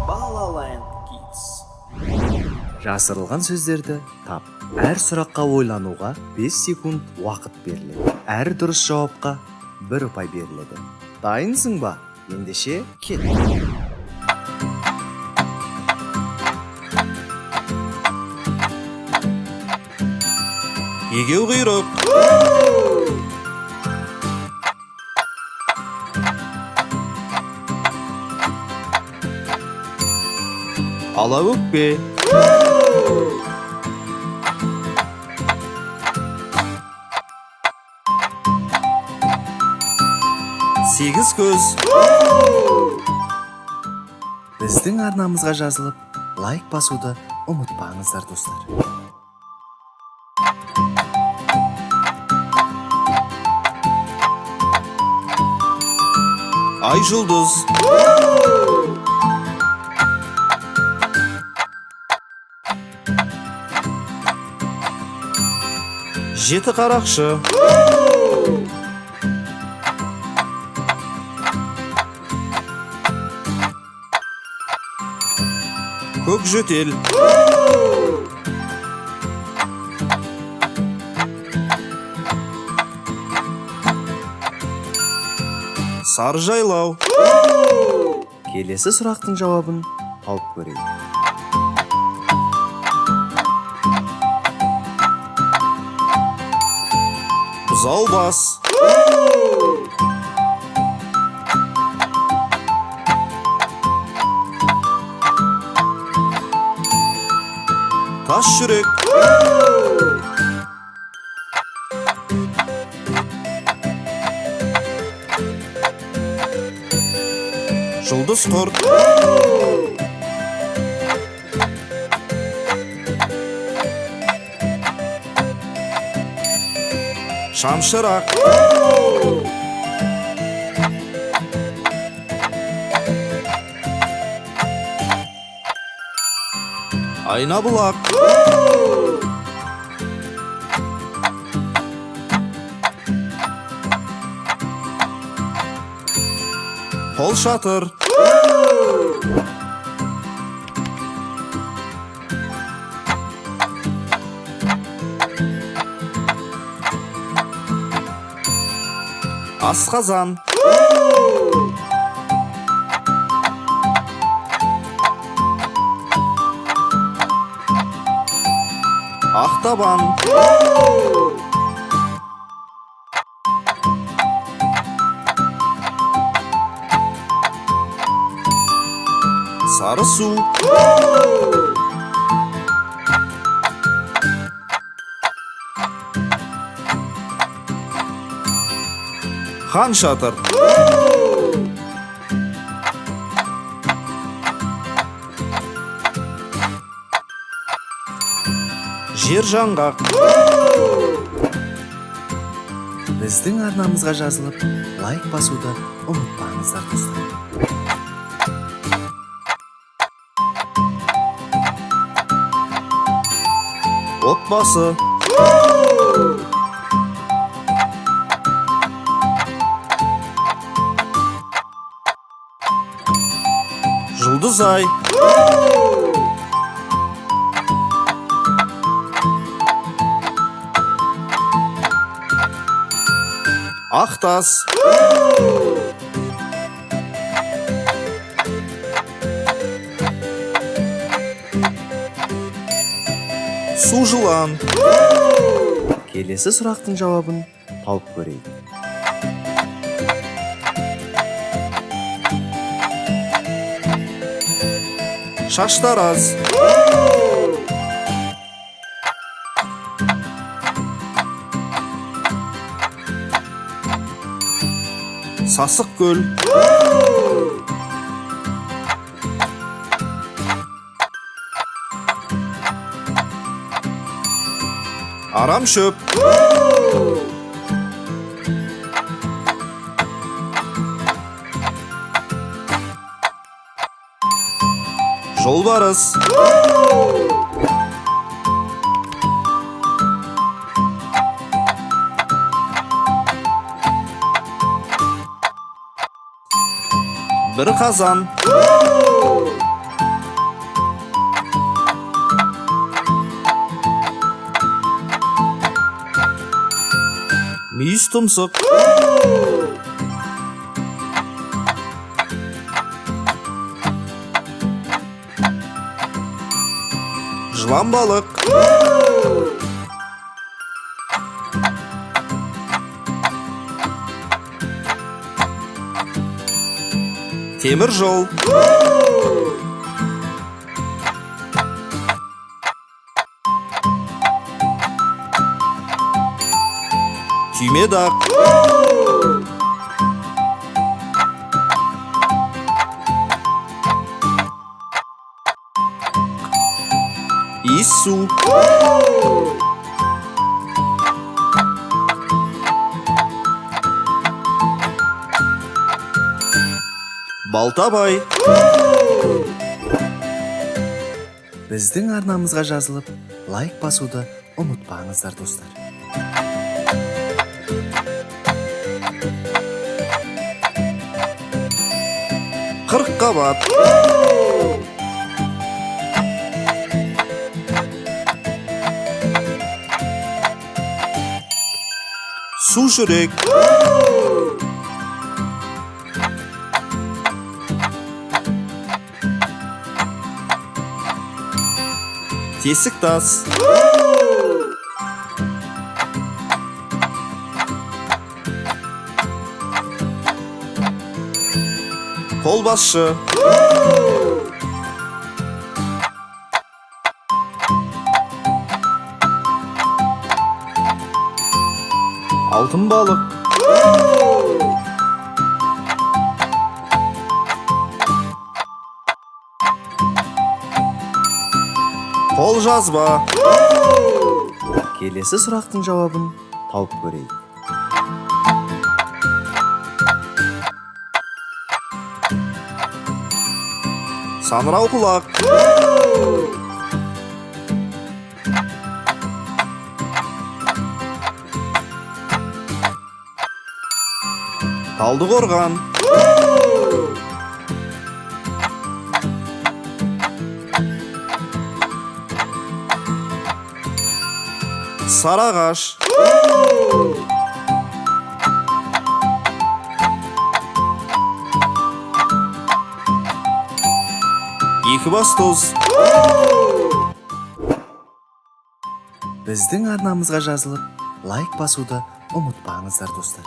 Балалайнд Kids. Жасырылған сөздерді тап. Әр сұраққа ойлануға 5 секунд уақыт беріледі. Әр дұрыс жауапқа 1 ұпай беріледі. Дайынсың ба? Ендеше кет. Егеу құйрық. Ала өкпе. Сегіз көз. Біздің арнамызға жазылып, лайк басуды ұмытпаңыздар, достар. Ай жұлдыз. Жеті қарақшы. Көк жөтел. Сары жайлау. Келесі сұрақтың жауабын тауып көрейік. Бұзау бас. Тас жүрек. Жұлдыз құрт. Шамшырақ. Айна бұлақ. Қол шатыр. Асқазан. Ақтабан. Сары су. Хан шатыр. Жер жаңғақ. Біздің арнамызға жазылып, лайк басуды ұмытпаңыздар, достар. Отбасы. Жұлдыз ай. Ақтас. Су жылан. Келесі сұрақтың жауабын тауып көрейік. Шаштараз. Сасық көл. Арам шөп. Жолбарыс. бір қазан, мүйіз тұмсық, жылан балық, темір жол, түймедақ, иіссу, балтабай. Біздің арнамызға жазылып, лайк басуды ұмытпаңыздар, достар. Қырыққабат, су жүрек, тесік тас, қолбасшы, алтын балық, қолжазба. Келесі сұрақтың жауабын тауып көрейік. Саңырау құлақ, талдықорған, сарыағаш, екібастұз. Біздің арнамызға жазылып, лайк басуды ұмытпаңыздар, достар.